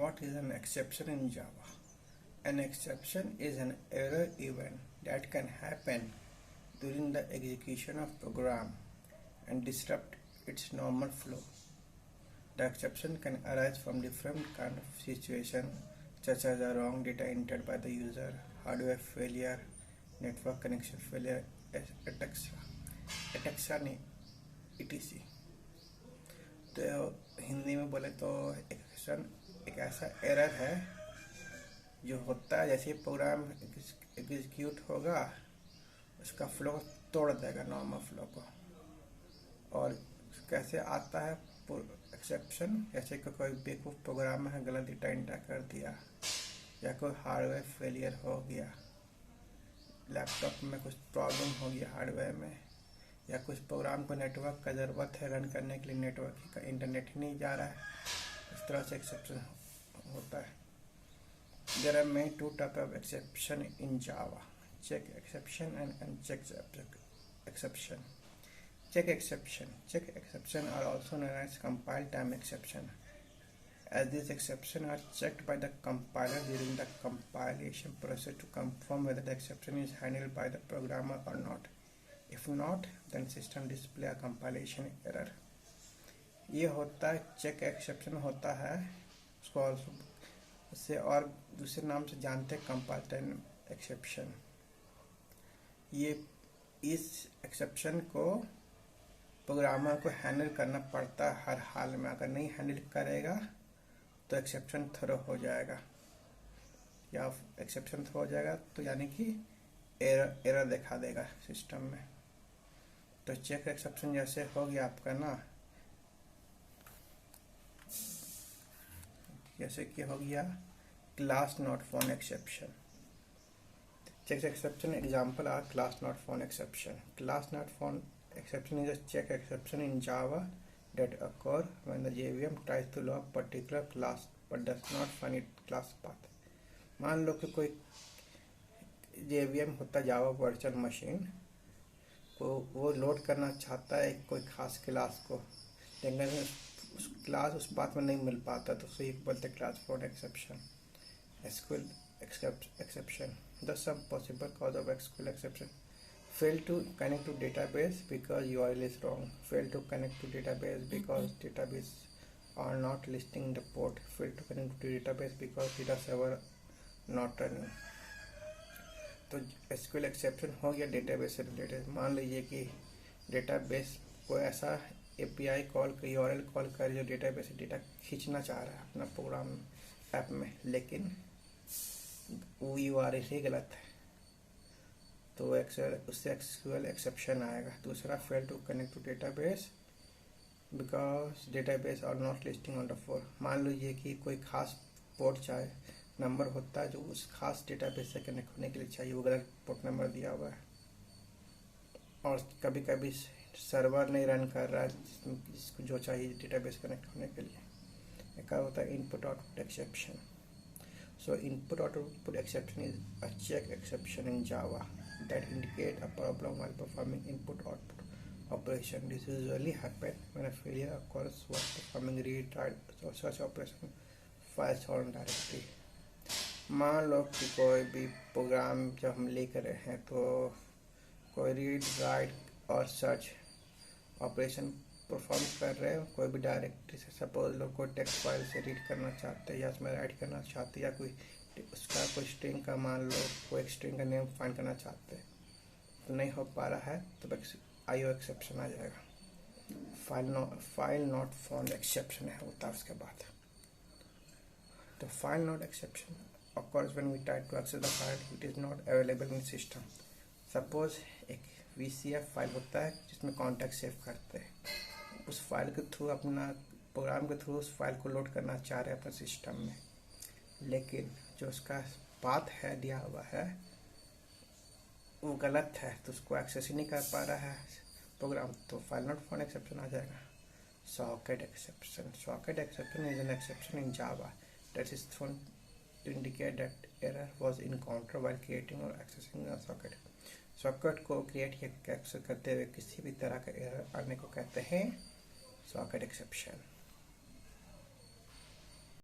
What is an exception in Java? An exception is an error event that can happen during the execution of program and disrupt its normal flow. The exception can arise from different kind of situations such as a wrong data entered by the user, hardware failure, network connection failure, etc. etc. तो हिंदी में बोले तो exception एक ऐसा error है जो होता है जैसे प्रोग्राम एग्जीक्यूट होगा उसका फ्लो तोड़ देगा नॉर्मल फ्लो को। और कैसे आता है एक्सेप्शन, जैसे कि कोई बेवकूफ़ प्रोग्राम है गलत डेटा एंटर कर दिया या कोई हार्डवेयर फेलियर हो गया, लैपटॉप में कुछ प्रॉब्लम हो गया हार्डवेयर में, या कुछ प्रोग्राम को नेटवर्क का ज़रूरत है रन करने के लिए, नेटवर्क का इंटरनेट ही नहीं जा रहा है, इस तरह से एक्सेप्शन होता है। There are main two types of exception in Java: check exception and uncheck exception. Check exception are also known as compile time exception, as these exceptions are checked by the compiler during the compilation process to confirm whether the exception is handled by the programmer or not. If not, then system display a compilation error. ये होता है check exception होता है, उसको इसे और दूसरे नाम से जानते हैं कंपाइल टाइम एक्सेप्शन। ये इस एक्सेप्शन को प्रोग्रामर को हैंडल करना पड़ता है हर हाल में। अगर नहीं हैंडल करेगा तो एक्सेप्शन थ्रो हो जाएगा, या एक्सेप्शन थ्रो हो जाएगा तो यानी कि एरर दिखा देगा सिस्टम में। तो चेक एक्सेप्शन जैसे हो गया आपका ना, जैसे कि हो गया class not found exception. Check exception example are class not found exception. Class not found exception is a check exception in Java that occur when the JVM tries to load a particular class but does not find its class path. मान लो कि कोई JVM होता Java virtual machine को वो load करना चाहता है कोई खास क्लास को, लेकिन उस क्लास उस पाथ में नहीं मिल पाता, तो उसे बोलते class found exception, SQL exception. The some possible cause of SQL exception: fail to connect to database because URL is wrong, fail to connect to database because database are not listing the port, fail to connect to database because data server not running. तो SQL exception हो गया database से related. मान लीजिए कि database को ऐसा API call कर URL कॉल कर जो डेटाबेस से डेटा खींचना चाह रहा है अपना प्रोग्राम ऐप में, लेकिन वो URL ही गलत है, तो उससे SQL एक्सेप्शन आएगा। दूसरा, fail to connect to database because database are not listing on the port. मान लीजिए कि कोई खास पोर्ट चाहे नंबर होता है जो उस खास डेटाबेस से कनेक्ट होने के लिए चाहिए, वो गलत पोर्ट नंबर दिया हुआ है। और कभी कभी सर्वर नहीं रन कर रहा है जिसको जो चाहिए डेटाबेस कनेक्ट होने के लिए। एक होता है input output exception. So input output exception is a check exception in Java that indicate a problem while performing input output operation. This usually happens when a failure occurs while performing read write or search operation files or directory. मान लो कि कोई भी programme जब हम लिख रहे हैं तो कोई रीड राइट और सर्च ऑपरेशन परफॉर्म कर रहे हो कोई भी डायरेक्टरी से, सपोज लोग कोई टेक्स्ट फाइल से रीड करना चाहते हैं या उसमें राइट करना चाहते हैं, या कोई उसका कोई स्ट्रिंग का मान लो कोई स्ट्रिंग का नेम फाइंड करना चाहते हैं तो नहीं हो पा रहा है, तो IO एक्सेप्शन आ जाएगा। फाइल नॉट फाउंड एक्सेप्शन है होता है उसके बाद। तो file not exception occurs when we try to access the file, it is not available in system. Suppose एक VCF फाइल होता है जिसमें कॉन्टैक्ट सेव करते हैं, उस फाइल के थ्रू अपना प्रोग्राम के थ्रू उस फाइल को लोड करना चाह रहे हैं अपने सिस्टम में, लेकिन जो उसका पाथ है दिया हुआ है वो गलत है, तो उसको एक्सेस ही नहीं कर पा रहा है प्रोग्राम, तो फाइल नॉट फाउंड एक्सेप्शन आ जाएगा। Socket exception is an exception in Java that is thrown to indicate that error was encountered while creating or accessing a socket. Socket को क्रिएट या एक्सेस करते हुए किसी भी तरह का एरर आने को कहते हैं सॉकेट एक्सेप्शन।